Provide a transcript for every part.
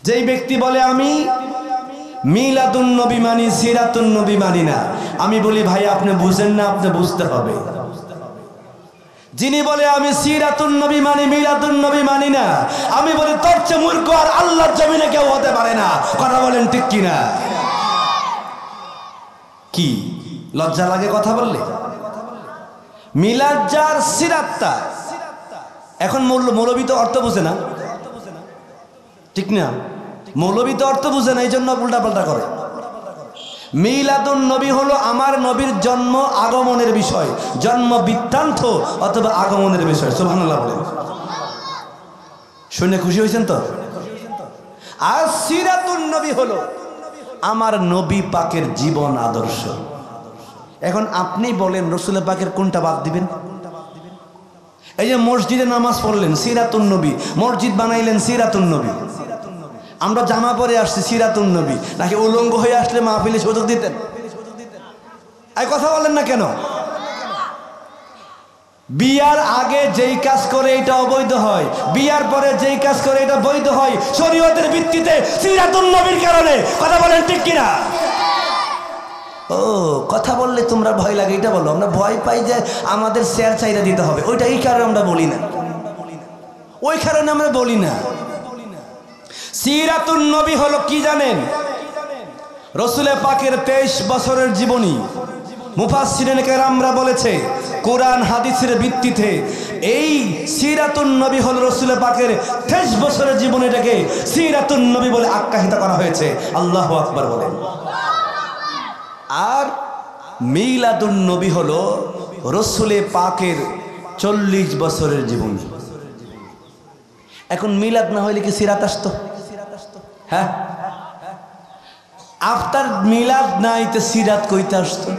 যেই ব্যক্তি বলে আমি মিলাদুন নবী মানি, সিরাতুন নবী মানি না, আমি বলি ভাই আপনি বুঝেন না, আপনি বুঝতে হবে। যিনি বলে আমি সিরাতুন নবী মানি, মিলাদুন নবী মানি না, আমি বলি তোর চেয়ে মূর্খ আর আল্লাহর জমিনে কেউ হতে পারে না। কথা বলেন ঠিক কিনা? কি লজ্জা লাগে কথা বললে? মিলাদ যার, সিরাত তার। এখন মৌলবী তো অর্থ বুঝে না, ঠিক না? মৌলবী তো অর্থ বুঝে না, এই জন্য উল্টাপাল্টা করে। মিলাদুন নবী হলো আমার নবীর জন্ম আগমনের বিষয়, জন্ম বৃত্তান্ত অথবা আগমনের বিষয়। সুবহানাল্লাহ বলেন। শুনে খুশি হয়েছেন তো? আর সিরাতুন নবী হলো আমার নবী পাকের জীবন আদর্শ। এখন আপনি বলেন রসুল পাকের কোনটা বাদ দিবেন? এই যে মসজিদে নামাজ পড়লেন সিরাতুন নবী, মসজিদ বানাইলেন সিরাতুন নবী, আমরা জামা পরে আসছি সিরাতুন নবী, নাকি উলঙ্গ হয়ে আসলে মাহফিলে সুযোগ দিতেন? এই কথা বলেন না কেন? বিয়ার আগে যেই কাজ করে এটা অবৈধ হয়, বিয়ার পরে যেই কাজ করে এটা বৈধ হয়, শরীয়তের ভিত্তিতে সিরাতুন নবীর কারণে। কথা বলেন ঠিক কিনা? ও কথা বললে তোমরা ভয় লাগে এটা বলো। আমরা ভয় পাই যে আমাদের শেয়ার চাইরা দিতে হবে, ওইটা এই কারণে আমরা বলি না, ওই কারণে আমরা বলি না। সিরাতুন নবী হলো কি জানেন? রসুলের পাকের 23 বছরের জীবনী। মুফাসসিরিন কেরামরা বলেছে কোরআন হাদিসের ভিত্তিতে এই সিরাতুন নবী হলো রসুলের পাকের 23 বছরের জীবনীটাকে সিরাতুন নবী বলে আখ্যায়িত করা হয়েছে। আল্লাহু আকবার বলেন। আর মিলাদুন নবী হলো রসুলের পাকের 40 বছরের জীবনী। এখন মিলাদ না হইলে কি সিরাত আসতো? হ্যাঁ, আফতার মিলাদ নাই তো সিরাত কইতে আসতো?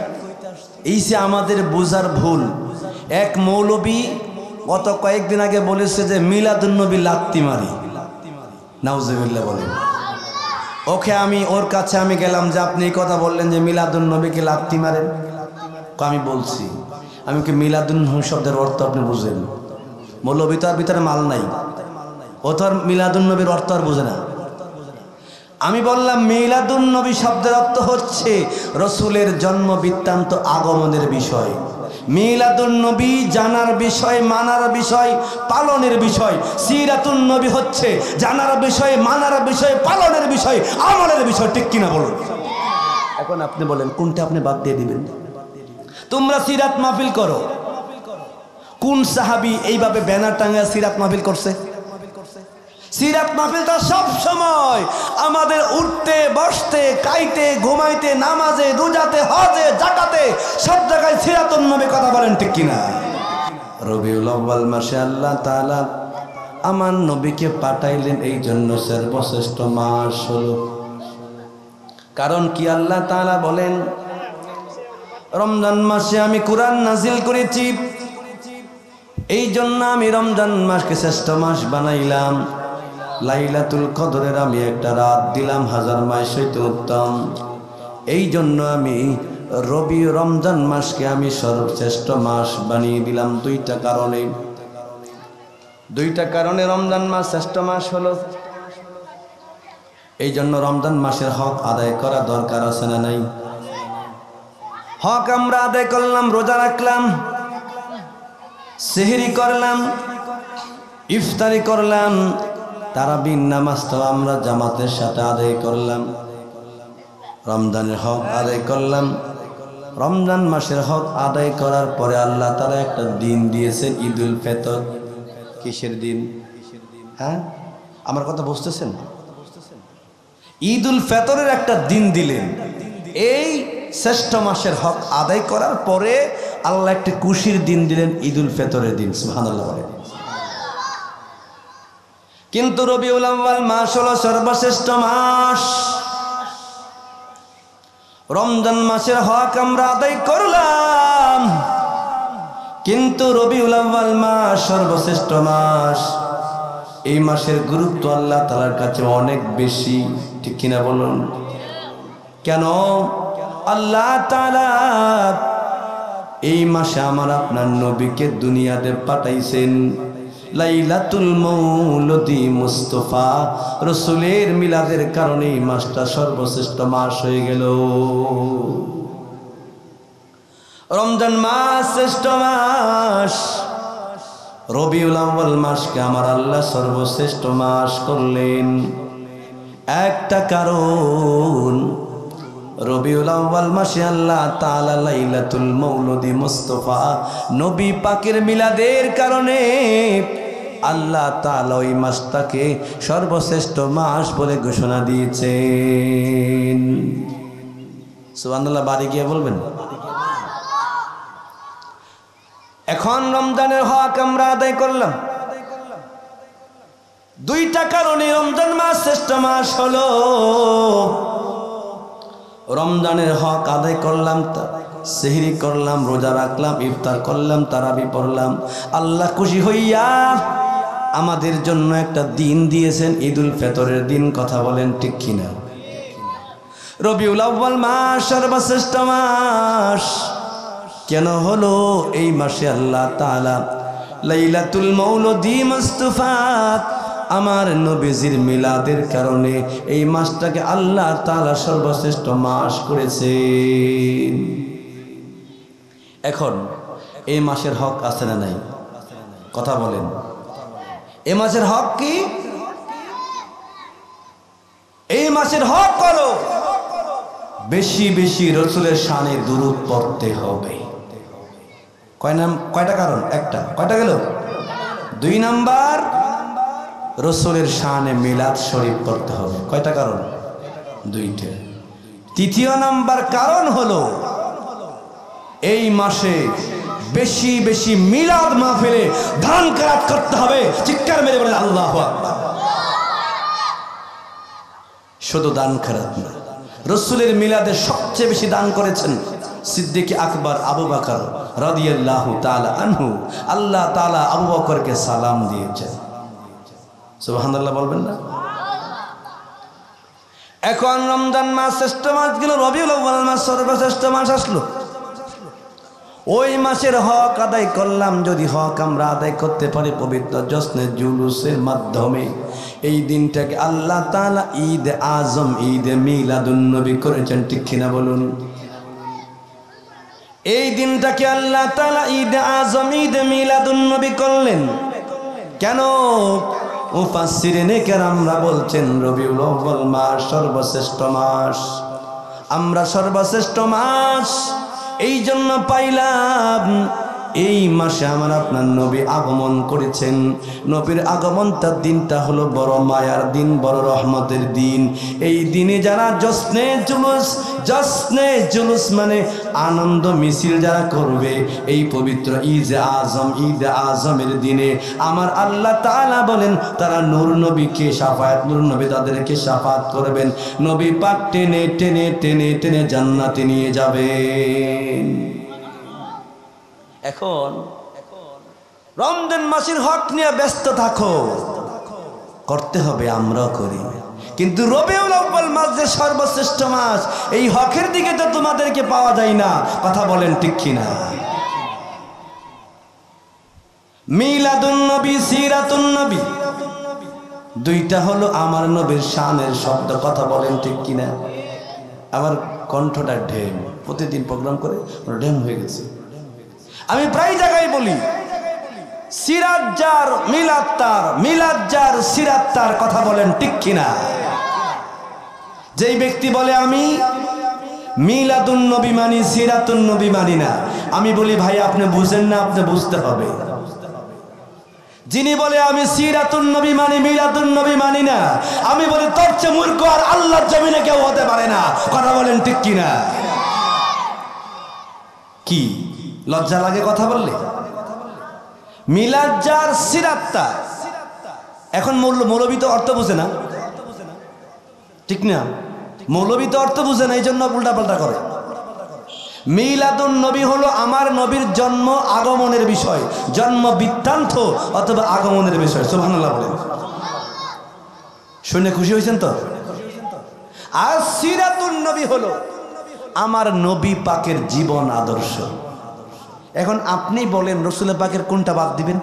এই যে আমাদের বোঝার ভুল। এক মৌলবী গত কয়েকদিন আগে বলেছে যে মিলাদুন নবী লাত্তি মারি, নাউজুবিল্লাহ বলেন। ওকে আমি ওর কাছে আমি গেলাম যে আপনি এই কথা বললেন যে মিলাদুন নবীকে লাত্তি মারেন। আমি বলছি আমি কি মিলাদুন নবী শব্দের অর্থ আপনি বুঝেন? মৌলবী তো আর ভিতরে মাল নাই, ও তো আর মিলাদুন নবীর অর্থ আর বুঝে না। আমি বললাম মিলাদুন নবী শব্দের অর্থ হচ্ছে রসুলের জন্ম বৃত্তান্ত আগমনের বিষয়। মিলাদুন নবী জানার বিষয়, মানার বিষয়, পালনের বিষয়। সিরাতুন নবী হচ্ছে জানার বিষয়, মানার বিষয়, পালনের বিষয়, আমলের বিষয়। ঠিক কিনা বলুন? এখন আপনি বলেন কোনটা আপনি বাদ দিয়ে দিবেন? তোমরা সিরাত মাহফিল করো, কোন সাহাবী এইভাবে ব্যানার টাঙায় সিরাত মাহফিল করছে? সিরাত মাহফিলটা সব সময় আমাদের উঠতে বসতে খাইতে ঘুমাইতে নামাজে রোজাতে হজে জাকাতে সব জায়গায় সিরাতুন নবী। কথা বলেন ঠিক কিনা? রবিউল আউয়াল মাসে আল্লাহ তাআলা আমার নবীকে পাঠাইলেন, এই জন্য সর্বশ্রেষ্ঠ মাস হলো। কারণ কি? আল্লাহ তাআলা বলেন রমজান মাসে আমি কোরআন নাজিল করেছি, এই জন্য আমি রমজান মাসকে শ্রেষ্ঠ মাস বানাইলাম। লাইলাতুল কদরের আমি একটা রাত দিলাম 1000 মাস হইতে উত্তম। এই জন্য আমি রমজান মাসকে আমি সর্বশ্রেষ্ঠ মাস বানিয়ে দিলাম। দুইটা কারণে রমজান মাস শ্রেষ্ঠ মাস হলো। এই জন্য রমজান মাসের হক আদায় করা দরকার আছে না নাই? হক আমরা আদায় করলাম, রোজা রাখলাম, সেহরি করলাম, ইফতারি করলাম, তারাবির নামাজ তো আমরা জামাতের সাথে আদায় করলাম, রমজানের হক আদায় করলাম। রমজান মাসের হক আদায় করার পরে আল্লাহ তাআলা একটা দিন দিয়েছেন, ঈদুল ফিতর। কিসের দিন? হ্যাঁ, আমার কথা বুঝতেছেন? ঈদুল ফিতরের একটা দিন দিলেন। এই শ্রেষ্ঠ মাসের হক আদায় করার পরে আল্লাহ একটা খুশির দিন দিলেন, ঈদুল ফিতরের দিন। সুবহানাল্লাহ বলেন। কিন্তু রবিউল আউয়াল মাস হলো সর্বশ্রেষ্ঠ মাস। রমজান মাসের হক আমরা আদায় করলাম, কিন্তু রবিউল আউয়াল মাস সর্বশ্রেষ্ঠ মাস। এই মাসের গুরুত্ব আল্লাহ তাআলার কাছে অনেক বেশি। ঠিক কিনা বলুন? কেন? আল্লাহ তাআলা এই মাসে আমার আপনার নবীকে দুনিয়াতে পাঠাইছেন। লাইলাতুল মৌলুদি মুস্তাফা, রসুলের মিলাদের কারণে এই মাসটা সর্বশ্রেষ্ঠ মাস হয়ে গেল। রমজান মাস শ্রেষ্ঠ মাস, রবিউল আউয়াল মাসকে আমার আল্লাহ সর্বশ্রেষ্ঠ মাস করলেন। একটা কারণ, রবিউল আউয়াল মাসে আল্লাহ তাআলা লাইলাতুল মৌলুদি মুস্তাফা, নবী পাকের মিলাদের কারণে আল্লাহ তাআলা ওই মাসটাকে সর্বশ্রেষ্ঠ মাস বলে ঘোষণা দিয়েছেন। সুবহানাল্লাহ, বাড়ি গিয়ে বলবেন। এখন রমজানের হক আমরা আদায় করলাম। দুইটা কারণে রমজান মাস শ্রেষ্ঠ মাস হলো। রমজানের হক আদায় করলাম, সেহরি করলাম, রোজা রাখলাম, ইফতার করলাম, তারাবি পড়লাম। আল্লাহ খুশি হইয়া আমাদের জন্য একটা দিন দিয়েছেন, ঈদুল ফিতরের দিন। কথা বলেন ঠিক কিনা? রবিউল আউয়াল মাস সর্বশ্রেষ্ঠ মাস কেন হলো? এই মাসে আল্লাহ তাআলা লাইলাতুল মৌলুদি মুস্তাফা, আমার নবীজির মিলাদের কারণে এই মাসটাকে আল্লাহ তাআলা সর্বশ্রেষ্ঠ মাস করেছেন। এখন এই মাসের হক আছে না নাই? কথা বলেন। এই মাসের হক কি? এই মাসের হক হলো বেশি বেশি রসুলের শানে দুরূদ পড়তে হবে। কয়টা কারণ? একটা। কয়টা গেল? 2 নাম্বার, রসুলের শানে মিলাদ শরীফ পড়তে হবে। কয়টা কারণ? 2টা। 3য় নাম্বার কারণ হলো এই মাসে বেশি বেশি মিলাদ মাহফিলে দান খয়রাত করতে হবে। চিৎকার মেরে বলেন আল্লাহু আকবার। শুধু দান খয়রাত না, রসুলের মিলাদে সবচেয়ে বেশি দান করেছেন সিদ্দিক আকবর আবু বকর রাদিয়াল্লাহু তাআলা আনহু। আল্লাহ তাআলা আবু বকরকে সালাম দিয়েছেন। সুবহানাল্লাহ বলবেন না? এখন রমজান মাস শ্রেষ্ঠ মাস গেল, রবিউল আউয়াল মাস সর্বশ্রেষ্ঠ মাস আসলো। ওই মাসের হক আদায় করলাম। যদি হক আমরা আদায় করতে পারি পবিত্র জশ্নে জুলুসের মাধ্যমে, এই দিনটাকে আল্লাহ তাআলা ঈদ আজম, ঈদ মিলাদুন নবী করেছেন। ঠিক কিনা বলুন? এই দিনটাকে আল্লাহ তাআলা ঈদ আজম, ঈদ মিলাদুন নবী করলেন কেন? মুফাসসিরিনে কেরামরা বলছেন রবিউল আউয়াল মাস সর্বশ্রেষ্ঠ মাস। আমরা সর্বশ্রেষ্ঠ মাস এই জন্য পাইলাম, এই মাসে আমার আপনার নবী আগমন করেছেন। নবীর আগমন তার দিনটা হলো বড় মায়ার দিন, বড় রহমতের দিন। এই দিনে যারা জশ্নে জুলুস মানে আনন্দ মিছিল যারা করবে, এই পবিত্র ঈদ আজমের দিনে আমার আল্লাহ তাআলা বলেন তারা নূর নবীকে শাফায়াত, নূর নবী তাদেরকে শাফাত করবেন। নবী পাক টেনে টেনে টেনে টেনে জান্নাতে নিয়ে যাবেন। এখন রমজান মাসের হক নিয়ে ব্যস্ত থাকো, করতে হবে, আমরাও করি। কিন্তু রবিউল আউয়াল মাস যে সর্বশ্রেষ্ঠ মাস, এই হকের দিকে তো তোমাদেরকে পাওয়া যায় না। কথা বলেন ঠিক কিনা? মিলাদুন নবী, সিরাতুন নবী, দুইটা হলো আমার নবীর শানের শব্দ। কথা বলেন ঠিক কিনা? আমার কণ্ঠটা ঢেম, প্রতিদিন প্রোগ্রাম করে ঢেম হয়ে গেছে। আমি প্রায় জায়গায় বলি সিরাত যার মিলাদ তার, মিলাদ যার সিরাত তার। কথা বলেন ঠিক কিনা? যেই ব্যক্তি বলে আমি মিলাদুন নবী মানি, সিরাতুন নবী মানি না, আমি বলি ভাই আপনি বুঝেন না, আপনি বুঝতে হবে। যিনি বলে আমি সিরাতুন নবী মানি, মিলাদুন নবী মানি না, আমি বলি তোর চেয়ে মূর্খ আর আল্লাহর জমিনে কেউ হতে পারে না। কথা বলেন ঠিক কিনা? কি লজ্জা লাগে কথা বললে? মিলাদ যার, সিরাত তার। এখন মৌলবী তো অর্থ বুঝে না, ঠিক না? মৌলবী তো অর্থ বুঝে না, এই জন্য উল্টা পাল্টা করে। মিলাদুন নবী হলো আমার নবীর জন্ম আগমনের বিষয়, জন্ম বৃত্তান্ত অথবা আগমনের বিষয়। সুবহানাল্লাহ বলেন। শুনে খুশি হয়েছেন তো? আর সিরাতুন নবী হলো আমার নবী পাকের জীবন আদর্শ। এখন আপনি বলেন রসুল পাকের কোনটা বাদ দিবেন?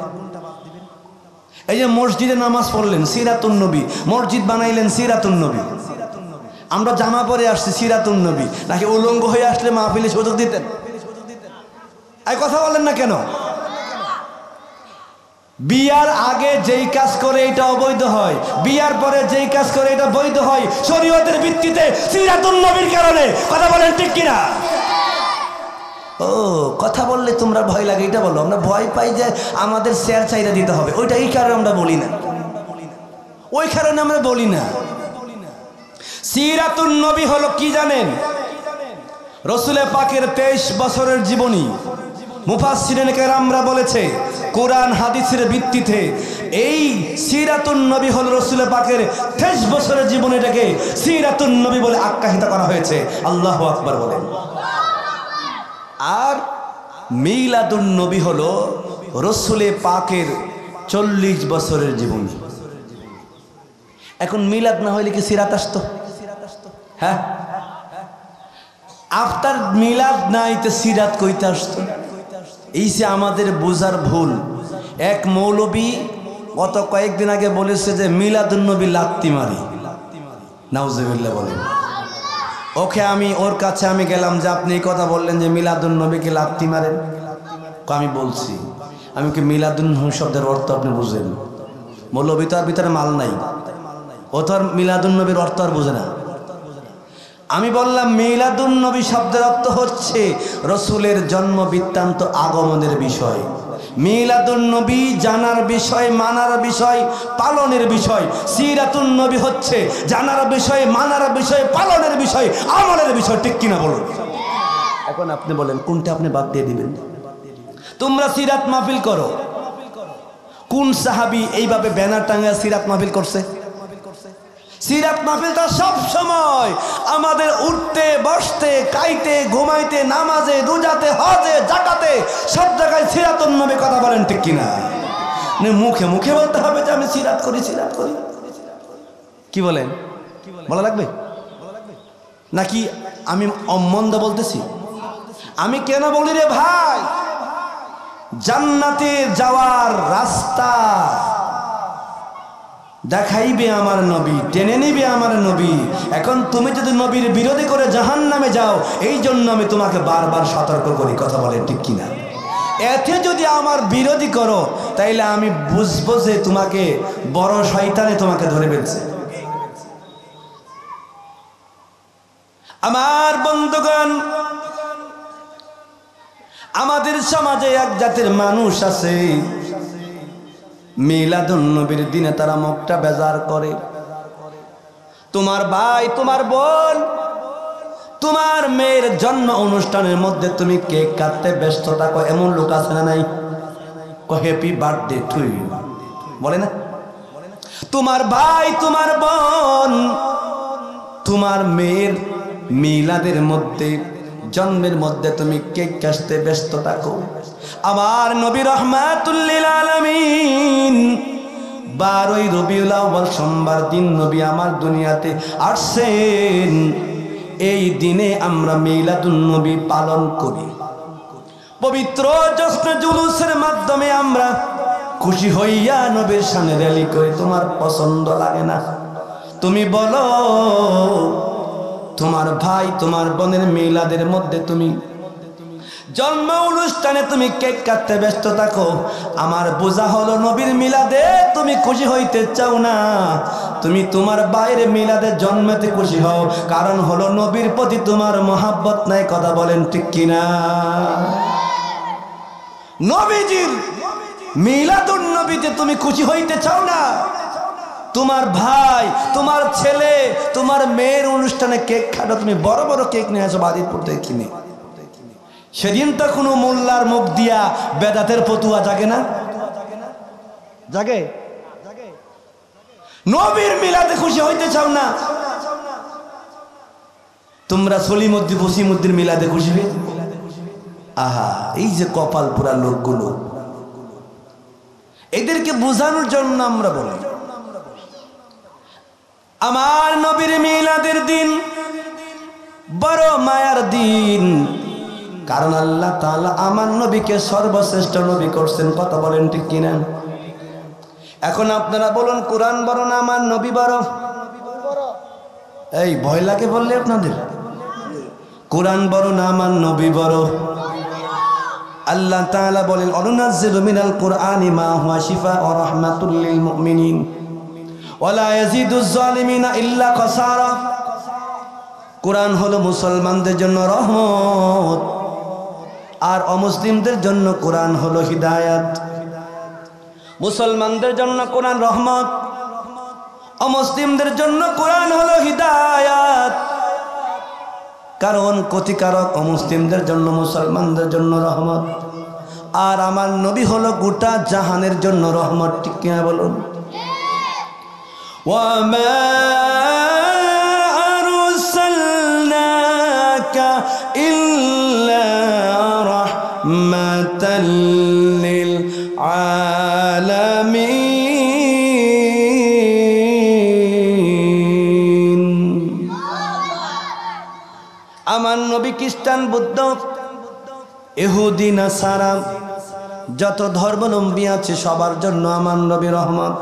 এই যে মসজিদে নামাজ পড়লেন সিরাতুন নবী, মসজিদ বানাইলেন সিরাতুন নবী। আমরা জামা পরে আসছি সিরাতুন নবী, নাকি উলঙ্গ হয়ে আসলে মাহফিলে সুযোগ দিতেন? এই কথা বলেন না কেন? বিয়ার আগে যেই কাজ করে এটা অবৈধ হয়, বিয়ার পরে যেই কাজ করে এটা বৈধ হয় শরীয়তের ভিত্তিতে সিরাতুন নবীর কারণে। কথা বলেন ঠিক কিনা? ও কথা বললে তোমরা ভয় লাগে এটা বলো। আমরা ভয় পাই যে আমাদের শেয়ার চাইরা দিতে হবে, ওইটা এই কারণে আমরা বলি না, ওই কারণে আমরা বলি না। সিরাতুন নবী হলো কি জানেন? রসুলের পাকের 23 বছরের জীবনী। মুফাসসিরিন কেরামরা বলেছে কোরআন হাদিসের ভিত্তিতে এই সিরাতুন নবী হলো রসুলের পাকের 23 বছরের জীবনীটাকে সিরাতুন নবী বলে আখ্যায়িত করা হয়েছে। আল্লাহু আকবার বলেন। আর মিলাদুন নবী হলো রসুলের পাকের 40 বছরের জীবনী। এখন মিলাদ না হইলে কি সিরাত আসতো? হ্যাঁ, আফতার মিলাদ নাই তো সিরাত কইতে আসতো? এই যে আমাদের বোঝার ভুল। এক মৌলবী গত কয়েকদিন আগে বলেছে যে মিলাদুন নবী লাত্তি মারি। নাউজুবিল্লাহ বলেন। ওকে ওর কাছে আমি গেলাম যে আপনি এই কথা বললেন যে মিলাদুন নবীকে লাত্তি মারেন। আমি বলছি আমি কি মিলাদুন নবী শব্দের অর্থ আপনি বুঝেন? মৌলবী তো আর ভিতরে মাল নাই, ও তো আর মিলাদুন নবীর অর্থ আর বুঝে না। আমি বললাম মিলাদুন নবী শব্দের অর্থ হচ্ছে রসুলের জন্ম বৃত্তান্ত আগমনের বিষয়। মিলাদুন নবী জানার বিষয়, মানার বিষয়, পালনের বিষয়। সিরাতুন নবী হচ্ছে জানার বিষয়, মানার বিষয়, পালনের বিষয়, আমলের বিষয়। ঠিক কিনা বলুন? এখন আপনি বলেন কোনটা আপনি বাদ দিয়ে দিবেন? তোমরা সিরাত মাহফিল করো, কোন সাহাবী এইভাবে ব্যানার টাঙায় সিরাত মাহফিল করছে? সিরাত মাহফিলটা সব সময় আমাদের উঠতে বসতে খাইতে ঘুমাইতে নামাজে রোজাতে হজে জাকাতে সব জায়গায় সিরাতুন নবী। কথা বলেন ঠিক কিনা? মুখে মুখে বলতে হবে যে আমি সিরাত করি, সিরাত করি। কি বলেন? বলা লাগবে নাকি আমি অমন্দ বলতেছি? আমি কেন বলি রে ভাই, জান্নাতে যাওয়ার রাস্তা দেখাইবে আমার নবী, টেনে নিবে আমার নবী। এখন তুমি যদি নবীর বিরোধী করে জাহান্নামে যাও, এই জন্য আমি তোমাকে বারবার সতর্ক করি। কথা বলেন ঠিক কিনা? এতে যদি আমার বিরোধী করো তাইলে আমি বুঝবো যে তোমাকে বড় শয়তানে তোমাকে ধরে ফেলছে। আমার বন্ধুগণ, আমাদের সমাজে এক জাতের মানুষ আছে, মিলাদুন নবীর দিনে তারা মুখটা বেজার করে। তোমার ভাই, তোমার বোন, তোমার মেয়ের জন্ম অনুষ্ঠানের মধ্যে তুমি কেক কাটতে ব্যস্ত থাকো, এমন লোক আছে না নাই? হ্যাপি বার্থডে টু ইউ বলে না? তোমার ভাই, তোমার বোন, তোমার মেয়ের মিলাদের মধ্যে, জন্মের মধ্যে তুমি কেক কাটতে ব্যস্ত থাকো। আমার নবী রাহমাতুল লিল আলামিন 12ই রবিউল আউয়াল সোমবার দিন নবী আমার দুনিয়াতে আসছেন। এই দিনে আমরা মিলাদুন নবী পালন করি। পবিত্র জশ্নে জুলুসের মাধ্যমে আমরা খুশি হইয়া নবীর সামনে র্যালি করি। তোমার পছন্দ লাগে না? তুমি বলো, তোমার ভাই তোমার বোনের মিলাদের মধ্যে তুমি জন্ম অনুষ্ঠানে তুমি কেক কাটতে ব্যস্ত থাকো। আমার বোঝা হলো নবীর মিলাদে তুমি খুশি হইতে চাও না, তুমি তোমার বাইরে মিলাদে জন্মেতে খুশি হও, কারণ হলো নবীর প্রতি তোমার মহাব্বত নাই। কথা বলেন ঠিক কিনা? নবীজির মিলাদুন নবীতে তুমি খুশি হইতে চাও না, তোমার ভাই, তোমার ছেলে, তোমার মেয়ের অনুষ্ঠানে কেক খাটো, তুমি বড় বড় কেক নিয়ে আসো বাদিতপুর থেকে কিনে। সেদিন তো কোনো মোল্লার মুখ দিয়া বেদাতের ফতুয়া জাগে না? জাগে? নবীর মিলাদে খুশি হইতে চাও না, তোমরা সলিমুদ্দিন বসিমুদ্দিন মিলাদে খুশি হয়ে। আহা, এই যে কপাল পুরা লোকগুলো, এদেরকে বোঝানোর জন্য আমরা বলি আমার নবীর মিলাদের দিন বড় মায়ার দিন, কারণ আল্লাহ তাআলা আমার নবীকে সর্বশ্রেষ্ঠ নবী করছেন। কথা বলেন ঠিক কিনা? এখন আপনারা বলুন, কোরআন বড় না আমার নবী বড়? এই ভয় লাগে বললে আপনাদের? কোরআন বড় না আমার নবী বড়? আল্লাহ তাআলা বলেন, অনুনাজ্জিলু মিনাল কুরআনি মা হুয়া শিফা ওয়া রাহমাতুল লিল মুমিনিন ওয়া লা ইয়াজিদুজ জালিমিনা ইল্লা খাসারা। কোরআন হলো মুসলমানদের জন্য রহমত, আর অমুসলিমদের জন্য কোরআন হলো হিদায়াত। মুসলমানদের জন্য কোরআন রহমত, অমুসলিমদের জন্য কোরআন হলো হিদায়াত। কারণ ক্ষতিকারক অমুসলিমদের জন্য, মুসলমানদের জন্য রহমত। আর আমার নবী হলো গোটা জাহানের জন্য রহমত। ঠিক কিনা বলুন? ওয়া মা আরসালনাকা ইল্লা রাহমাতাল লিল আলামিন। আমার নবী খ্রিস্টান, বুদ্ধ, ইহুদি, নাসারা যত ধর্মাবলম্বী আছে সবার জন্য আমার নবী রহমত।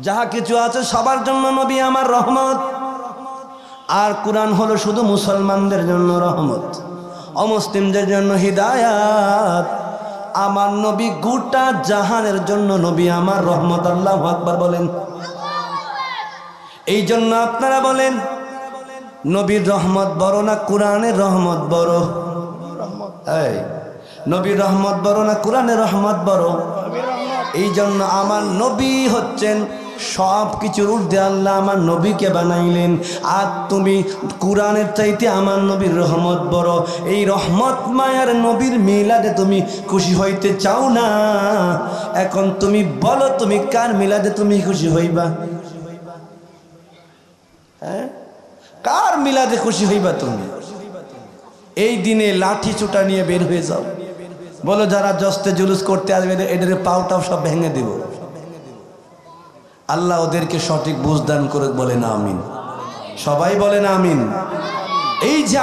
যাহা কিছু আছে সবার জন্য নবী আমার রহমত। আর কোরআন হলো শুধু মুসলমানদের জন্য রহমত, অমুসলিমদের জন্য হিদায়াত। আমার নবী গোটা জাহানের জন্য নবী আমার রহমত। আল্লাহু আকবার বলেন। এই জন্য আপনারা বলেন, নবীর রহমত বড় না কোরআনের রহমত বড়? এই নবীর রহমত বড় না কোরআনের রহমত বড়? এই জন্য আমার নবী হচ্ছেন সব কিছুর ঊর্ধ্বে। আল্লাহ আমার নবীকে বানাইলেন। আর তুমি কোরআনের চাইতে আমার নবীর রহমত বড়। এই রহমত মায়ার নবীর মিলাদে তুমি খুশি হইতে চাও না? এখন তুমি বলো, তুমি কার মিলাদে তুমি খুশি হইবা? হ্যাঁ, কার মিলাদে খুশি হইবা তুমি? এই দিনে লাঠি চুটা নিয়ে বের হয়ে যাও, বলো যারা জস্তে জুলুস করতে আসবে এদের পাউটাও সব ভেঙে দেব। আল্লাহ ওদেরকে সঠিক বুঝ দান করে, বলেন আমিন। সবাই বলেন আমিন। এই যে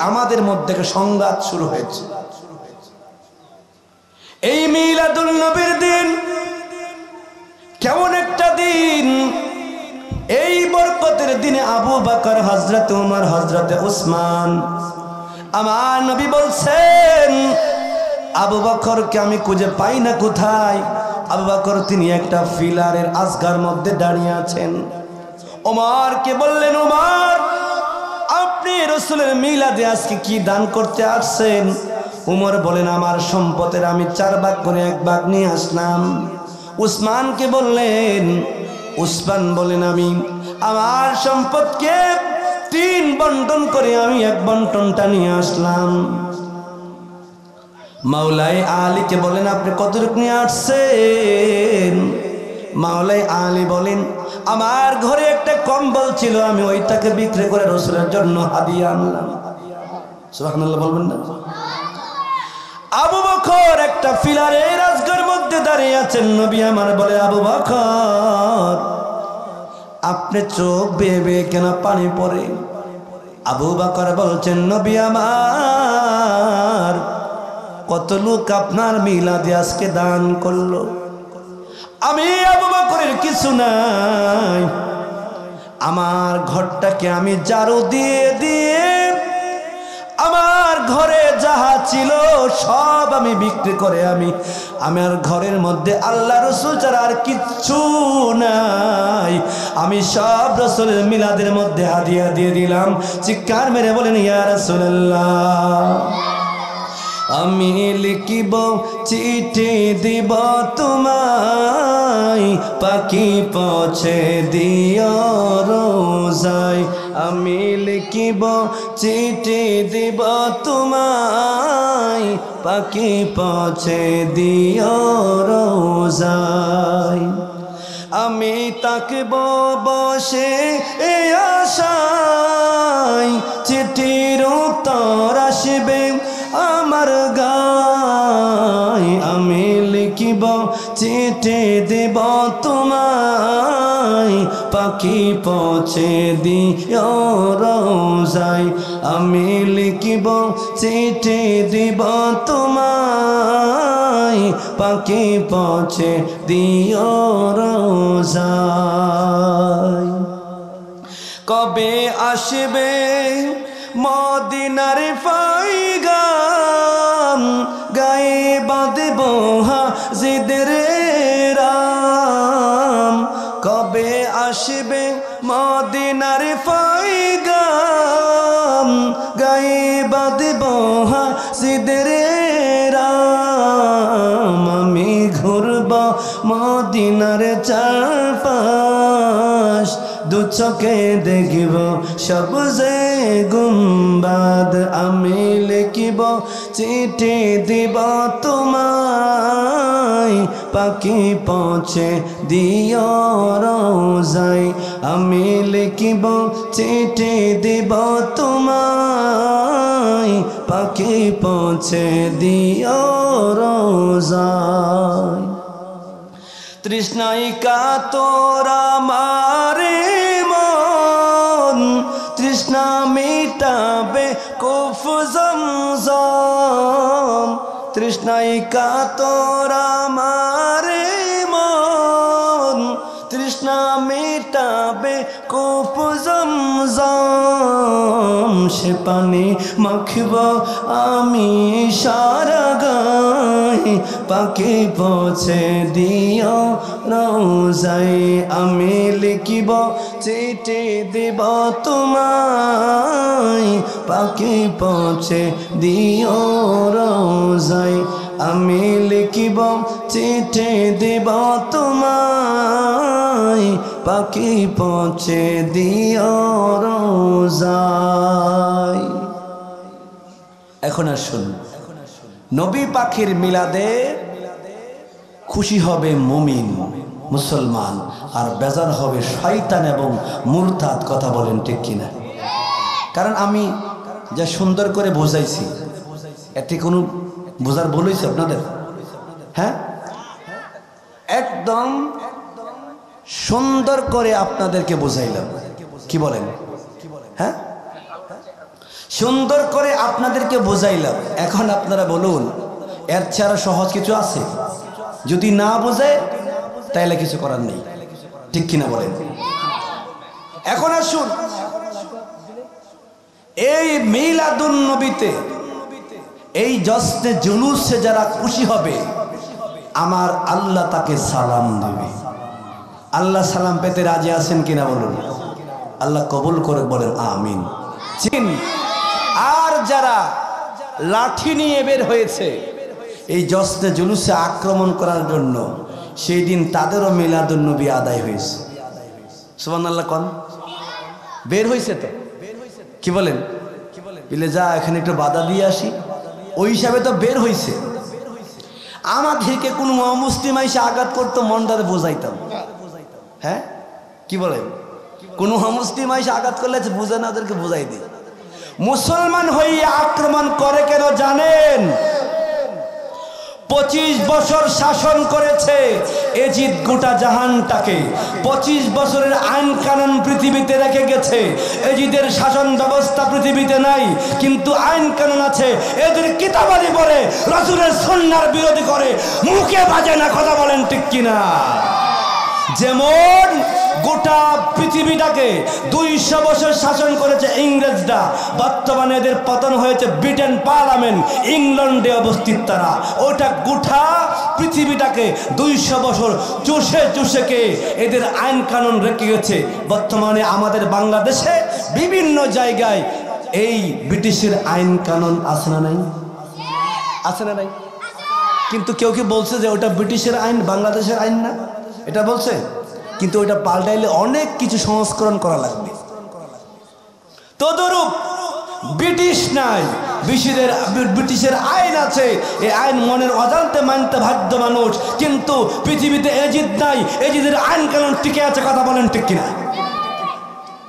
আমাদের মধ্যে সংঘাত শুরু হয়েছে, এই মিলাদুল নবীর দিন কেমন একটা দিন! এই বরকতের দিনে আবু বকর, হযরত ওমর, হযরত উসমান, আমার নবী বলছেন, আবু বকরকে আমি খুঁজে পাই না কোথায়। আবু বকর তিনি একটা ফিলারের আজগার মধ্যে দাঁড়িয়ে আছেন। ওমরকে বললেন, ওমর আপনি রাসূলের মিলাদে আজকে কি দান করতে আসছেন? ওমর বলেন, আমার সম্পদের আমি 4 ভাগ করে 1 ভাগ নিয়ে আসলাম। উসমানকে বললেন, উসমান বলেন, আমি আমার সম্পদকে 3 বন্টন করে আমি 1 বন্টনটা নিয়ে আসলাম। মাওলাই আলীকে বলেন, আপনি কতটুকু নিয়ে আসছেন? মাওলাই আলী বলেন, আমার ঘরে একটা কম্বল ছিল, আমি ওইটাকে বিক্রি করে রাসূলের জন্য হাদিয়া আনলাম। সুবহানাল্লাহ বলবেন না? আবু বকর একটা ফিলারের রাজঘর মধ্যে দাঁড়িয়ে আছেন। নবী আমার বলে, আবু বকর আপনি চোখ বেয়ে বেয়ে কেন পানি পড়ে? আবু বকর বলছেন, নবী আমার কত লোক আপনার মিলাদে আজকে দান করলো, আমি আবু বকরের কিছু নাই। আমার ঘরটাকে আমি ঝাড়ু দিয়ে দিয়ে আমার ঘরে যাহা ছিল সব আমি বিক্রি করে আমার ঘরের মধ্যে আল্লাহ রাসূল ছাড়া আর কিচ্ছু নাই, আমি সব রাসূলের মিলাদের মধ্যে হাদিয়া দিয়ে দিলাম। চিৎকার মেরে বলেন, ইয়া রাসূলুল্লাহ আমি লিখিব চিঠি দিব তোমায়, পাখি পৌঁছে দিও রোজায়। আমি লিখিব চিঠি দিব তোমায়, পাখি পৌঁছে দিও রোজায়। আমি তাকব বসে এ আশায়, চিঠির উত্তর আসবে আমার গায়। আমি লিখিব চিঠি দেব তোমায়, পাখি পৌঁছে দিও রোজায় আমি লিখিব চিঠি দিব তোমায় পাখি পৌঁছে দিও রোজায় কবে আসবে মদিনার পয়গাম গায়ে বাঁধব হাজিদের রাম কবে আসবে মদিনার পয়গাম গায়ে বাঁধব হাজিদের রাম আমি ঘুরব মদিনার চারপাশ দু চোখে দেখব সবুজে গুম্বাদ আমি লিখিব চিঠি দিব তোমায় পাখি পৌঁছে দিও রোজায় আমি লিখিব চিঠি দিব তোমায় পাখি পৌঁছে দিও রোজায় তৃষ্ণায় কাতরা মারে মন তৃষ্ণা মিটাবে কুফ জমজম তৃষ্ণায় কাতরা মারে মন তৃষ্ণা মিটাবে কুফ জমজম সে পানি মাখব আমি সারা গায়ে পাখি পৌঁছে দিও রোজায় আমি লিখিব চিঠি দিব তোমায় পাখি পৌঁছে দিও রোজায় আমি লিখিব চিঠি দিব তোমায় পাখি পৌঁছে দিও রোজায় এখন আসুন নবী পাখির মিলাদে খুশি হবে মুমিন মুসলমান আর বেজার হবে শয়তান এবং মুরতাদ কথা বলেন ঠিক কিনা কারণ আমি যা সুন্দর করে বোঝাইছি এতে কোনো বোঝার ভুল হয়েছে আপনাদের হ্যাঁ একদম সুন্দর করে আপনাদেরকে বোঝাইলাম কি বলেন হ্যাঁ সুন্দর করে আপনাদেরকে বোঝাইলাম এখন আপনারা বলুন এর ছাড়া সহজ কিছু আছে যদি না বোঝে তাইলে কিছু করার নেই ঠিক কিনা বলেন এখন আসুন এই মিলাদুন নবীতে এই জশ্নে জুলুসে যারা খুশি হবে আমার আল্লাহ তাকে সালাম দেবে আল্লাহ সালাম পেতে রাজি আছেন কিনা বলুন আল্লাহ কবুল করে বলেন আমিন চিন আর যারা লাঠি নিয়ে বের হয়েছে এই জশ্নে জুলুসে আক্রমণ করার জন্য সেই দিন তাদেরও মিলাদুন নবী আদায় হয়েছে সুবহানাল্লাহ কোন বের হয়েছে তো কি বলেন বলে যা এখানে একটু বাধা দিয়ে আসি ওই হিসাবে তো বের হয়েছে আমাদেরকে কোনো মুসলিম এসে আঘাত করতো মনটারে বোঝাইতাম হ্যাঁ কি বলেন কোনো মুসলিম এসে আঘাত করলে বুঝে না ওদেরকে বোঝাই দিই মুসলমান হয়ে আক্রমণ করে কেন জানেন 25 বছর শাসন করেছে এজিদ গোটা জাহানটাকে 25 বছরের আইন কানুন পৃথিবীতে রেখে গেছে এজিদের শাসন ব্যবস্থা পৃথিবীতে নাই কিন্তু আইন কানুন আছে এদের কিতাবাদি পড়ে রাসূলের সুন্নাহর বিরোধী করে মুখে বাজে না কথা বলেন ঠিক কিনা যেমন গোটা পৃথিবীটাকে 200 বছর শাসন করেছে ইংরেজরা বর্তমানে এদের পতন হয়েছে ব্রিটেন পার্লামেন্ট ইংল্যান্ডে অবস্থিত তারা ওটা গোটা পৃথিবীটাকে 200 বছর চুষে কে এদের আইন কানুন রেখে গেছে বর্তমানে আমাদের বাংলাদেশে বিভিন্ন জায়গায় এই ব্রিটিশের আইন কানুন আছে না নাই আছে না নাই কিন্তু কেউ কি বলছে যে ওটা ব্রিটিশের আইন বাংলাদেশের আইন না এটা বলছে কিন্তু ওইটা পাল্টাইলে অনেক কিছু সংস্করণ করা লাগবে তদরূপ ব্রিটিশ নাই ব্রিটিশের আইন আছে এই আইন মনের অজান্তে মানতে বাধ্য মানুষ কিন্তু পৃথিবীতে এজিদ নাই এজিদের আইন কানুন টিকে আছে কথা বলেন ঠিক কিনা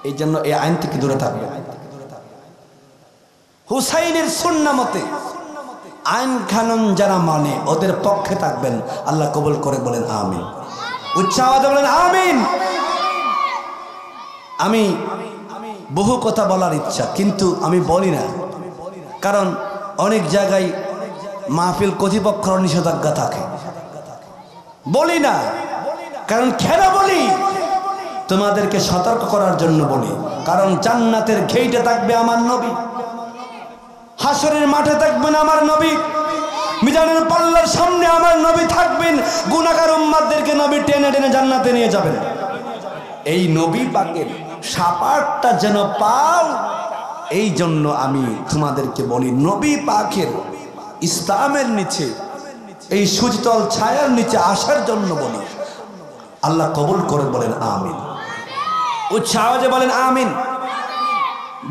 এই জন্য এই আইন থেকে দূরে থাকবে হুসাইনের সুন্নাহ মতে আইন কানুন যারা মানে ওদের পক্ষে থাকবেন আল্লাহ কবুল করে বলেন আমিন উচ্চ আওয়াজে বলেন আমিন আমি বহু কথা বলার ইচ্ছা, কিন্তু আমি বলি না, কারণ অনেক জায়গায় মাহফিল কর্তৃপক্ষের নিষেধাজ্ঞা থাকে। বলি না, কারণ কেন বলি? তোমাদেরকে সতর্ক করার জন্য বলি। কারণ জান্নাতের গেইটে থাকবে আমার নবী, হাসরের মাঠে থাকবেন আমার নবী, মিজানের পাল্লার সামনে আমার নবী থাকবেন। গুনাহগার উম্মতদেরকে নবী টেনে টেনে জান্নাতে নিয়ে যাবেন। এই নবী পাকের সাপাটটা যেন পাও, এই জন্য আমি তোমাদেরকে বলি, নবী পাকের ইসলামের নিচে, এই সুজতল ছায়ার নিচে আসার জন্য বলি। আল্লাহ কবুল করে বলেন আমিন। উচ্চ আওয়াজে বলেন আমিন।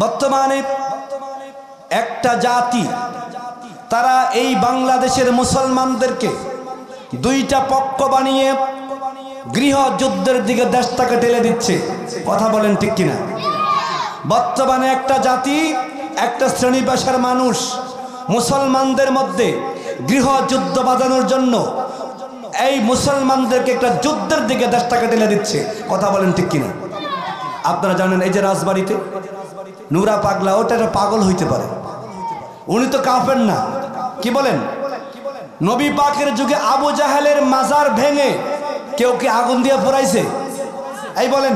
বর্তমানে একটা জাতি, তারা এই বাংলাদেশের মুসলমানদেরকে দুইটা পক্ষ বানিয়ে গৃহযুদ্ধের দিকে দেশটাকে ঠেলে দিচ্ছে। কথা বলেন ঠিক কিনা? বর্তমানে একটা জাতি, একটা শ্রেণী পেশার মানুষ মুসলমানদের মধ্যে গৃহযুদ্ধ বাঁধানোর জন্য এই মুসলমানদেরকে একটা যুদ্ধের দিকে দেশটাকে ঠেলে দিচ্ছে। কথা বলেন ঠিক কিনা? আপনারা জানেন, এই যে রাজবাড়িতে নুরা পাগলা, ওটা একটা পাগল হইতে পারে, উনি তো কাফের না। কি বলেন? নবী পাকের যুগে আবু জাহেলের মাজার ভেঙে কেউ কি আগুন দিয়ে পোড়াইছে? এই বলেন,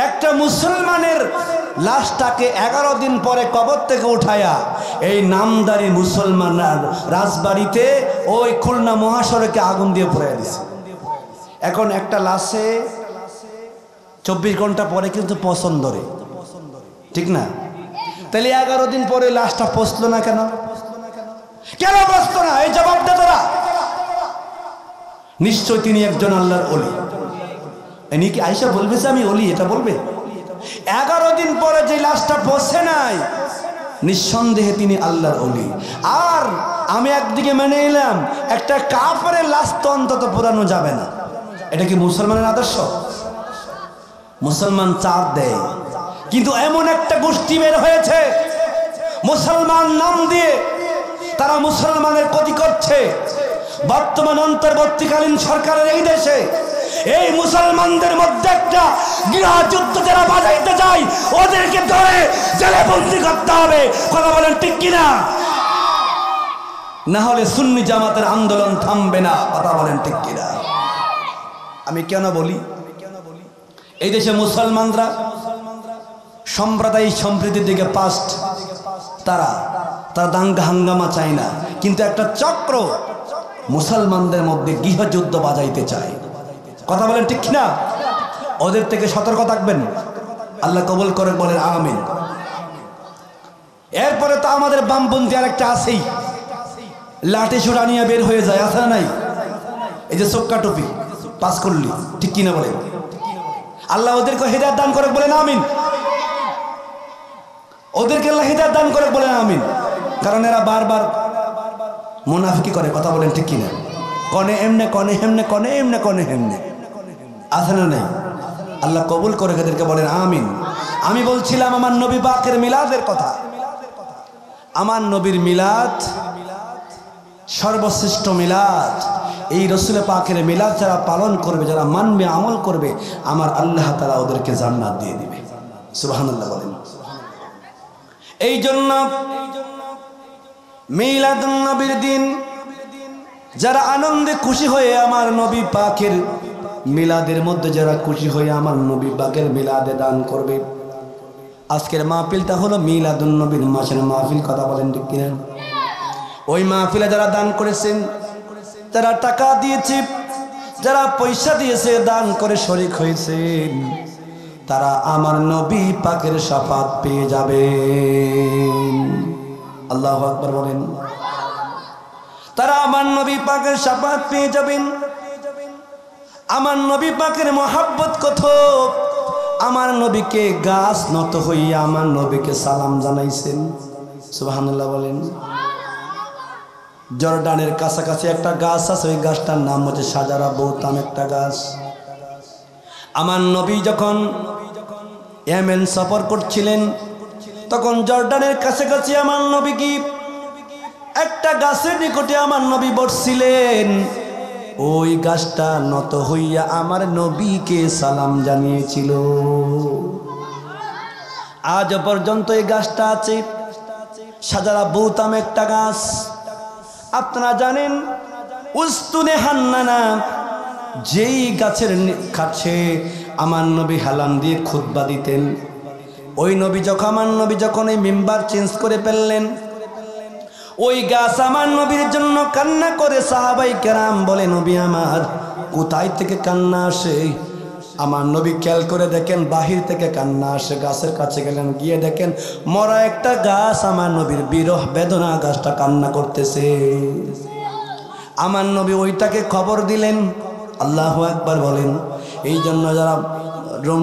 একটা মুসলমানের লাশটাকে 11 দিন পরে কবর থেকে উঠায়া এই নামদারি মুসলমান রাজবাড়িতে ওই খুলনা মহাসড়কে আগুন দিয়ে পোড়াইয়া দিছে। এখন একটা লাশে 24 ঘন্টা পরে কিন্তু পছন্দ ধরে, ঠিক না? তাহলে 11 দিন পরে লাশটা পচলো না কেন? কেন পচলো না? এই জবাব দে তোরা। নিশ্চয় তিনি একজন আল্লাহর ওলি। এনি কি আয়েশা বলবে যে আমি ওলি? এটা বলবে? 11 দিন পরে যে লাশটা পচে নাই, নিঃসন্দেহে তিনি আল্লাহর ওলি। আর আমি একদিকে মেনে নিলাম, একটা কাফেরের লাশ তো অন্তত পোড়ানো যাবে না। এটা কি মুসলমানের আদর্শ? মুসলমান চাঁদ দেয়, কিন্তু এমন একটা গোষ্ঠী বের হয়েছে মুসলমান নাম দিয়ে, তারা মুসলমানের ক্ষতি করছে। বর্তমান অন্তর্বর্তীকালীন সরকারের এই দেশে এই মুসলমানদের মধ্যে একটা গৃহযুদ্ধ যারা বাজাইতে যায়, ওদেরকে ধরে জেলে বন্দী করতে হবে। কথা বলেন ঠিক কিনা? না হলে সুন্নি জামাতের আন্দোলন থামবে না। কথা বলেন ঠিক কিনা? আমি কেন বলি? এই দেশে মুসলমানরা সাম্প্রদায়িক সম্প্রীতির দিকে পাস্ট, তারা দাঙ্গা হাঙ্গামা চায় না, কিন্তু একটা চক্র মুসলমানদের মধ্যে গৃহযুদ্ধ বাজাইতে চায়। কথা বলেন ঠিক না? ওদের থেকে সতর্ক থাকবেন। আল্লাহ কবুল করে বলেন আমিন। এরপরে তো আমাদের বামপন্থী আর একটা আছেই, লাঠি সুরা নিয়ে বের হয়ে যায়, আছে না নাই? এই যে চোক্কা টুপি পাস করলি, ঠিক কিনা বলেন? আল্লাহ ওদেরকে হিদায়াত দান করে বলেন আমিন। ওদেরকে আল্লাহ হিদায়াত দান করে বলেন আমিন। কারণ এরা বারবার মুনাফিকি করে। কথা বলেন ঠিক কিনা? কনে এমনে, কনে হেমনে, কনে এমনে, কনে হেমনে, আছে না নাই? আল্লাহ কবুল করে এদেরকে বলেন আমিন। আমি বলছিলাম আমার নবী পাকের মিলাদের কথা। আমার নবীর মিলাদ সর্বশ্রেষ্ঠ মিলাদ। এই রসুল পাকের মিলাদ যারা পালন করবে, যারা মানবে, আমল করবে, আমার আল্লাহ তাআলা ওদেরকে জান্নাত দিয়ে দিবে। সুবহানাল্লাহ বলেন। এই জন্য মিলাদুন নবীর দিন যারা আনন্দে খুশি হয়ে আমার নবী পাকের মিলাদের মধ্যে যারা খুশি হয়ে আমার নবী পাকের মিলাদে দান করবে। আজকের মাহফিলটা হলো মিলাদুন নবীর মাসের মাহফিল। কথা বলেন ঠিক কিনা? ওই মাহফিলে যারা দান করেছেন, যারা টাকা দিয়েছে, যারা পয়সা দিয়েছে, দান করে শরীক হয়েছেন, তারা আমার নবী পাকের শাফাত পেয়ে যাবেন। আল্লাহু আকবার বলেন। তারা আমার নবী পাকের শাফাত পেয়ে যাবেন। আমার নবী পাকের মহব্বত কত! আমার নবীকে গাছ নত হইয়া আমার নবীকে সালাম জানাইছেন। সুবহানাল্লাহ বলেন। জর্ডানের কাছাকাছি একটা গাছ আছে, ওই গাছটার নাম হচ্ছে সাজারা বৌতাম একটা গাছ। আমার নবী যখন ইয়েমেন সফর করছিলেন, তখন জর্ডানের কাছাকাছি আমার নবী কি একটা গাছের নিকটে আমার নবী বসছিলেন। ওই গাছটা নত হইয়া আমার নবীকে সালাম জানিয়েছিল। আজ পর্যন্ত এই গাছটা আছে। সাজারা বুতাম একটা গাছ, আপনারা জানেন উস্তুনে হান্নানা, যেই গাছের কাছে আমার নবী হালাম দিয়ে খুতবা দিতেন। ওই নবী যখন আমার নবী যখন এই মিম্বার চেঞ্জ করে ফেললেন, ওই গাছ আমার নবীর জন্য কান্না করে। সাহাবাই কেরাম বলে, নবী আমার কোথায় থেকে কান্না আসে? আমার নবী খেয়াল করে দেখেন বাহির থেকে কান্না আসে। গাছের কাছে গেলেন, গিয়ে দেখেন মরা একটা গাছ, আমার নবীর বিরহ বেদনা গাছটা কান্না করতেছে। আমার নবী ওইটাকে খবর দিলেন। আল্লাহু আকবার বলেন। এই জন্য যারা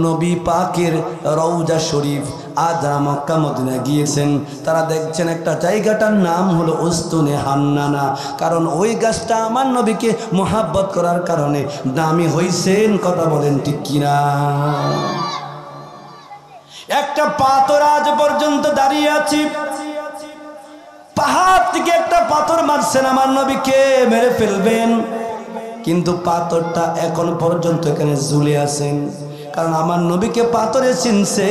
নবী পাকের রওজা শরীফ আর যারা মক্কা মদিনা গিয়েছেন তারা দেখছেন একটা জায়গাটার নাম হলো উস্তুনে হান্নানা, কারণ ওই গাছটা আমার নবীকে মোহাব্বত করার কারণে দামি হইছেন। কথা বলেন ঠিক কিনা? একটা পাথর আজ পর্যন্ত দাঁড়িয়ে আছে, পাহাড় থেকে একটা পাথর মারছেন আমার নবীকে মেরে ফেলবেন, কিন্তু পাথরটা এখন পর্যন্ত এখানে ঝুলে আছেন। কারণ আমার নবীকে পাথরে চিনছে,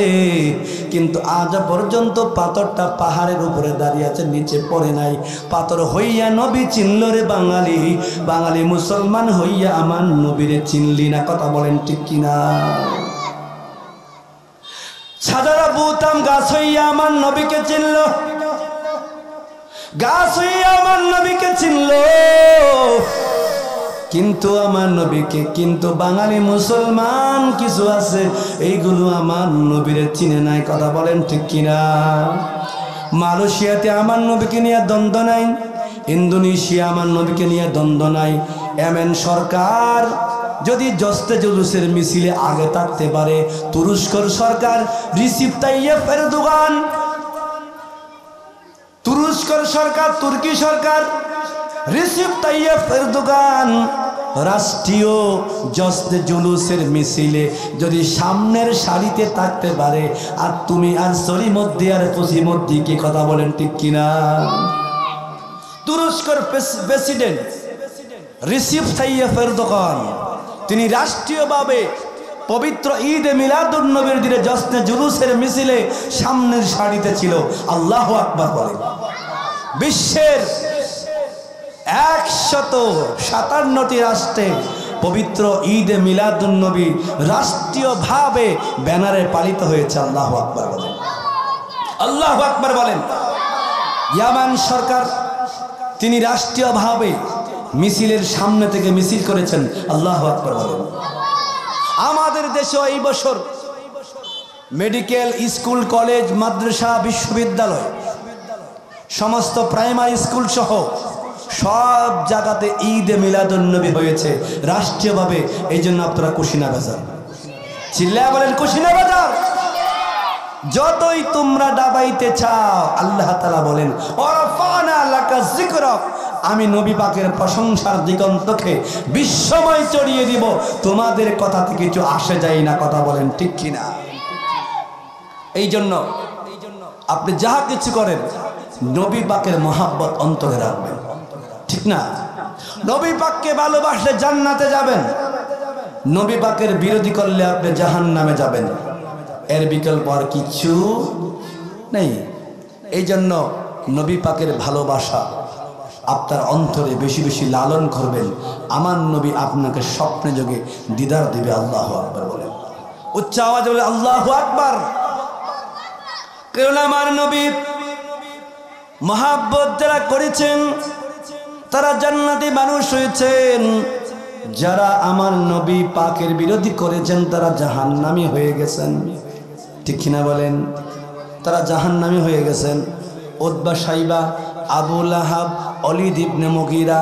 কিন্তু আজ পর্যন্ত পাথরটা পাহাড়ের উপরে দাঁড়িয়ে আছে, নিচে পড়ে নাই। পাথর হইয়া নবী চিনল রে বাঙালি, বাঙালি মুসলমান হইয়া আমার নবীরে চিনলি না। কথা বলেন ঠিক কিনা? সাজারা বুতাম গাছ হইয়া আমার নবীকে চিনল, গাছ হইয়া আমার নবীকে চিনল, কিন্তু আমার নবীকে, কিন্তু বাঙালি মুসলমান কিছু আছে এইগুলো আমার নবীরে চিনে নাই। কথা বলেন ঠিক কিনা? মালয়েশিয়াতে আমার নবীকে নিয়ে দ্বন্দ্ব নাই, ইন্দোনেশিয়া আমার নবীকে নিয়ে দ্বন্দ্ব নাই। এমন সরকার যদি জস্তে জুলুসের মিছিলে আগে থাকতে পারে, তুরস্কর সরকার রিসিপ তাইয়েপ এরদোগান, তুরস্কর সরকার, তুর্কি সরকার রিসিপ তাইয়েপ এরদোগান রাষ্ট্রীয় জস্তে জুলুসের মিছিলে যদি সামনের সারিতে থাকতে পারে, আর তুমি আর সরিমদ্দি আর পশ্চিমদ্দি, কি কথা বলেন ঠিক কিনা? তুরস্কর প্রেসিডেন্ট রিসিপ তাইয়েপ এরদোগান তিনি রাষ্ট্রীয়ভাবে পবিত্র ঈদে মিলাদুন নবীর দিনে জশ্নে জুলুসের মিছিলে সামনের সারিতে ছিল। আল্লাহু আকবার বলেন। বিশ্বের 157টি রাষ্ট্রে পবিত্র ঈদে মিলাদুন নবী রাষ্ট্রীয়ভাবে ব্যানারে পালিত হয়েছে। আল্লাহু আকবার বলেন। আল্লাহু আকবার বলেন। ইয়ামান সরকার তিনি রাষ্ট্রীয়ভাবে মিছিলের সামনে থেকে মিছিল করেছেন। আল্লাহু আকবার বলেন। আমাদের দেশে এই বছর মেডিকেল স্কুল, কলেজ, মাদ্রাসা, বিশ্ববিদ্যালয়, সমস্ত প্রাইমারি স্কুল সহ সব জায়গাতে ঈদে মিলাদুন নবী হয়েছে রাষ্ট্রীয়ভাবে। এই জন্য আপনারা কুশিনা বাজার চিল্লায় বলেন, কুশিনা বাজার। যতই তোমরা ডাবাইতে চাও, আল্লাহ তাআলা বলেন ওয়ারাফানা লাকা যিকরাক, আমি নবী পাকের প্রশংসার দিগন্তকে বিশ্বময় চড়িয়ে দিব, তোমাদের কথা থেকে কিছু আসে যায় না। কথা বলেন ঠিক কিনা? এই জন্য আপনি যাহা কিছু করেন নবী পাকের মহাব্বত অন্তরে রাখবেন, ঠিক না? নবী পাককে ভালোবাসলে জান্নাতে যাবেন, নবী পাকের বিরোধী করলে আপনি জাহান্নামে যাবেন। এর বিকল্প আর কিছু নেই। এই জন্য নবী পাকের ভালোবাসা আপনার অন্তরে বেশি বেশি লালন করবেন। আমার নবী আপনাকে স্বপ্নে যোগে দিদার দিবে। আল্লাহু আকবার বলেন, উচ্চ আওয়াজে বলে আল্লাহু আকবার। কারণ আমার নবী মহাব্বত যারা করেছেন তারা জান্নাতি মানুষ হয়েছেন, যারা আমার নবী পাকের বিরোধী করেছেন তারা জাহান্নামী হয়ে গেছেন। ঠিক কিনা বলেন? তারা জাহান্নামী হয়ে গেছেন। উতবা, সাইবা, আবু লাহাব, ওলীদ ইবনে মুগীরা,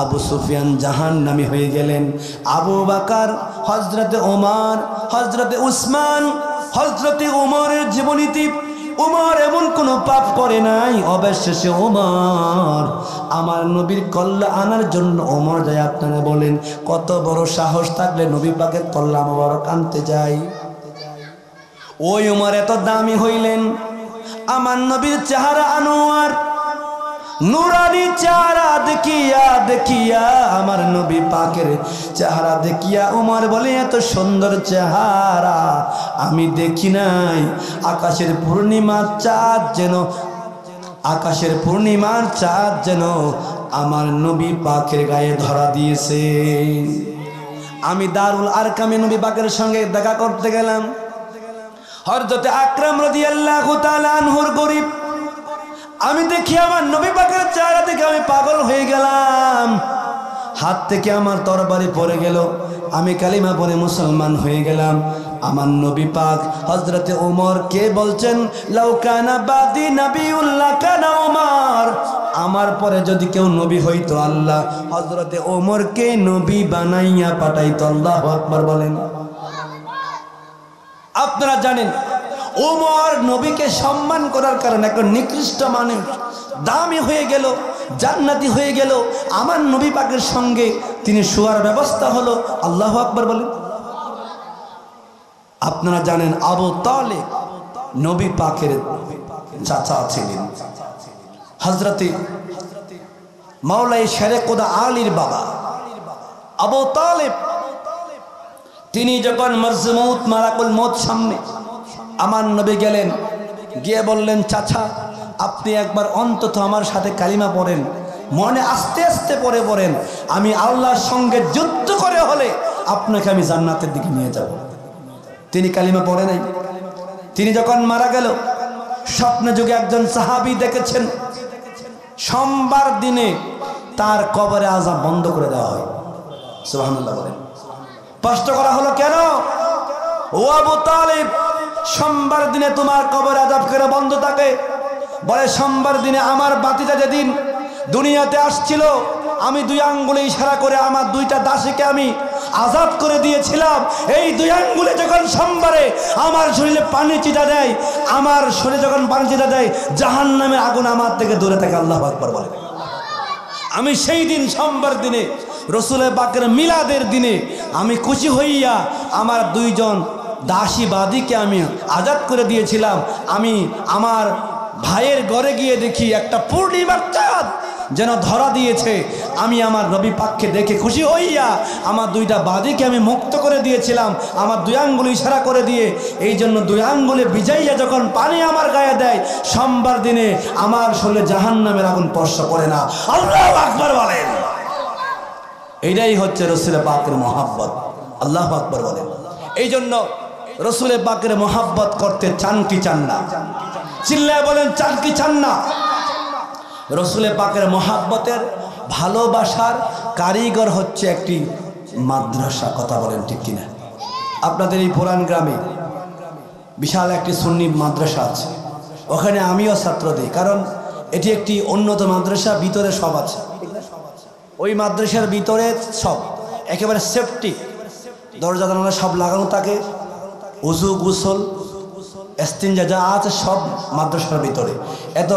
আবু সুফিয়ান জাহান্নামী হয়ে গেলেন। আবু বকর, হযরতে ওমর, হযরতে উসমান, হযরতে ওমরের জীবনীতে ওমর এমন কোনো পাপ করে নাই, অবশেষে ওমর আমার নবীর কল্লা আনার জন্য ওমর যায়। আপনারা বলেন কত বড় সাহস থাকলে নবী পাকের কল্লা মোবারক আনতে যায়? ওই ওমর এত দামি হইলেন, আমার নবীর চেহারা আনোয়ার, নুরানি চেহারা দেখিয়া দেখিয়া, আমার নবী পাকের চেহারা দেখিয়া উমর বলে এত সুন্দর চেহারা আমি দেখি নাই। আকাশের পূর্ণিমার চাঁদ যেন, আকাশের পূর্ণিমার চাঁদ যেন আমার নবী পাকের গায়ে ধরা দিয়েছে। আমি দারুল আরকামে নবী পাকের সঙ্গে দেখা করতে গেলাম। হযরত আকরাম রাদিয়াল্লাহু তাআলা আনহুর গরিব, আমি দেখি আমার নবী পাকের চেহারা দেখে আমি পাগল হয়ে গেলাম। হাত থেকে আমার তরবারি পড়ে গেল, আমি কালিমা পড়ে মুসলমান হয়ে গেলাম। আমার নবী পাক হযরত ওমর কে বলছেন, লাউ কানা বাদি নাবিউল্লাহ কানা ওমর, আমার পরে যদি কেউ নবী হইতো আল্লাহ হযরত ওমরকে নবী বানাইয়া পাঠাইতো। আল্লাহু আকবার বলেন। আপনারা জানেন ওমর নবীকে সম্মান করার কারণে একটা নিকৃষ্ট মানুষ দামি হয়ে গেল, জান্নাতি হয়ে গেল। আমার নবী পাকের সঙ্গে তিনি শোয়ার ব্যবস্থা হলো। আল্লাহু আকবার বলেন। আপনারা জানেন আবু তালেব নবী পাকের চাচা ছিলেন, হযরতে মাওলাই শেরে খোদা আলীর বাবা আবু তালেব। তিনি যখন মজমুত মালাকুল মউত সামনে আমার নবী গেলেন, গিয়ে বললেন, চাচা আপনি একবার অন্তত আমার সাথে কালিমা পড়েন, মনে আস্তে আস্তে পড়ে পড়েন, আমি আল্লাহর সঙ্গে যুদ্ধ করে হলে আপনাকে আমি জান্নাতের দিকে নিয়ে যাব। তিনি কালিমা পড়ে নাই। তিনি যখন মারা গেল, স্বপ্নে যুগে একজন সাহাবী দেখেছেন সোমবার দিনে তার কবরে আযাব বন্ধ করে দেওয়া হয়। সুবহানাল্লাহ বলেন। প্রশ্ন করা হলো, কেন? ও আবু তালেব, সোমবার দিনে তোমার কবর আযাব করে বন্ধ থাকে? বলে, সোমবার দিনে আমার বাতিজা যেদিন দুনিয়াতে আসছিল, আমি দুই আঙ্গুলে ইশারা করে আমার দুইটা দাসীকে আমি আযাব করে দিয়েছিলাম। এই দুই আঙ্গুলে যখন সোমবারে আমার শরীরে পানি চিটা দেয়, আমার শরীরে যখন পানি চিটা দেয়, জাহান্নামের আগুন আমার থেকে দূরে থাকে। আল্লাহু আকবার বলে। আমি সেই দিন সোমবার দিনে রসুলের পাকের মিলাদের দিনে আমি খুশি হইয়া আমার দুইজন দাসী বাদীকে আমি আজাদ করে দিয়েছিলাম। আমি আমার ভাইয়ের ঘরে গিয়ে দেখি একটা পূর্ণিমার চাঁদ যেন ধরা দিয়েছে। আমি আমার নবী পাককে দেখে খুশি হইয়া আমার দুইটা বাদীকে আমি মুক্ত করে দিয়েছিলাম, আমার দুই আঙ্গুল ইশারা করে দিয়ে। এই জন্য দুই আঙ্গুলে ভিজাইয়া যখন পানি আমার গায়ে দেয়, সোমবার দিনে আমার শরীরে জাহান্নামের আগুন স্পর্শ করে না। আল্লাহু আকবার বলেন। এইটাই হচ্ছে রসুলের পাকের মহাব্বত। আল্লাহু আকবার বলেন। এই জন্য রসুলের পাকের মহাব্বত করতে চান কি চান না? চিল্লায় বলেন, চান কি চান না? রসুলের পাকের মহাব্বতের ভালোবাসার কারিগর হচ্ছে একটি মাদ্রাসা। কথা বলেন ঠিক কিনা? আপনাদের এই পুরান গ্রামে বিশাল একটি সুন্নি মাদ্রাসা আছে, ওখানে আমিও ছাত্র দিই, কারণ এটি একটি উন্নত মাদ্রাসা, ভিতরে সব আছে। ওই মাদ্রাসার ভিতরে সব একেবারে সেফটি, দরজা জানালা সব লাগানো থাকে, উজু গোসল ইস্তিনজা যা আছে সব মাদ্রাসার ভিতরে। এত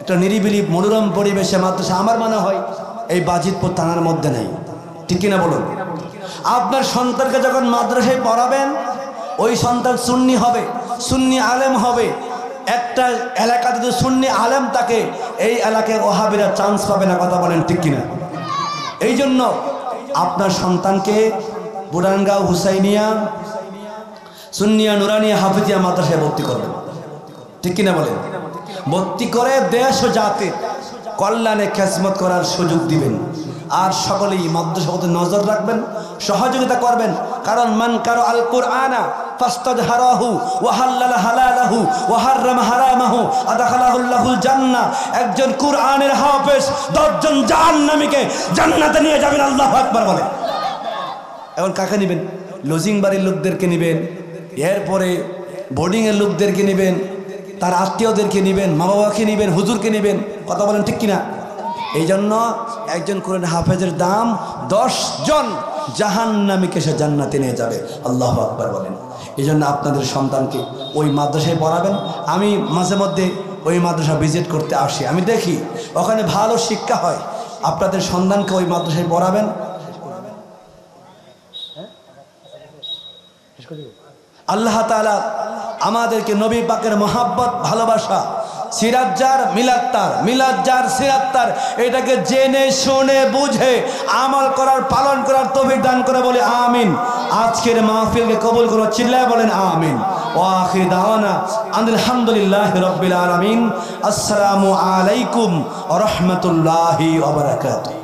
একটা নিরিবিলি মনোরম পরিবেশে মাদ্রাসা আমার মনে হয় এই বাজিতপুর থানার মধ্যে নেই। ঠিক কিনা বলুন? আপনার সন্তানকে যখন মাদ্রাসায় পড়াবেন, ওই সন্তান সুন্নি হবে, সুন্নি আলেম হবে। একটা এলাকাতে যদি সুন্নি আলেম থাকে, এই এলাকায় ওহাবিরা চান্স পাবে না। কথা বলেন ঠিক কিনা? এই জন্য আপনার সন্তানকে বুড়ানগাঁও হুসাইনিয়া সুন্নিয়া নুরানিয়া হাফিজিয়া মাদ্রাসায় ভর্তি করবেন। ঠিক কিনা বলেন? ভর্তি করে দেশ ও জাতির কল্যাণে খেদমত করার সুযোগ দিবেন। আর সকলেই মাদ্রাসাতে নজর রাখবেন, সহযোগিতা করবেন। কারণ মান কারো আল কুরআনা ফাস্তাজহারাহু ওয়া হাল্লাল হালালাহু ওয়া হাররামা হারামাহু আদখালাহুল্লাহুল জান্নাহ। একজন কুরআনের হাফেজ 10 জন জাহান্নামীকে জান্নাতে নিয়ে যাবেন। আল্লাহু আকবার বলেন। এখন কাকে নেবেন? লজিং বাড়ির লোকদেরকে নেবেন, এরপরে বোর্ডিংয়ের লোকদেরকে নেবেন, তার আত্মীয়দেরকে নেবেন, মা বাবাকে নেবেন, হুজুরকে নেবেন। কথা বলেন ঠিক কিনা? এই জন্য একজন কোরআন হাফেজের দাম 10 জন জাহান্নামীকে সে জান্নাতে নিয়ে যাবে। আল্লাহু আকবার বলেন। এই জন্য আপনাদের সন্তানকে ওই মাদ্রাসায় পড়াবেন। আমি মাঝে মধ্যে ওই মাদ্রাসা ভিজিট করতে আসি, আমি দেখি ওখানে ভালো শিক্ষা হয়। আপনাদের সন্তানকে ওই মাদ্রাসায় পড়াবেন। আল্লাহ তাআলা আমাদেরকে নবী পাকের মহাব্বত ভালোবাসা সিরাত যার মিলাদ তার, মিলাদ যার সিরাত তার। এটাকে জেনে শুনে বুঝে আমল করার, পালন করার তৌফিক দান করে বলে আমিন। আজকের মাহফিলকে কবুল করো, চিল্লায় বলেন আমিন। ওয়া আখির দাওয়ানা আলহামদুলিল্লাহি রাব্বিল আলামিন। আসসালামু আলাইকুম ওয়া রাহমাতুল্লাহি ওয়া বারাকাতুহু।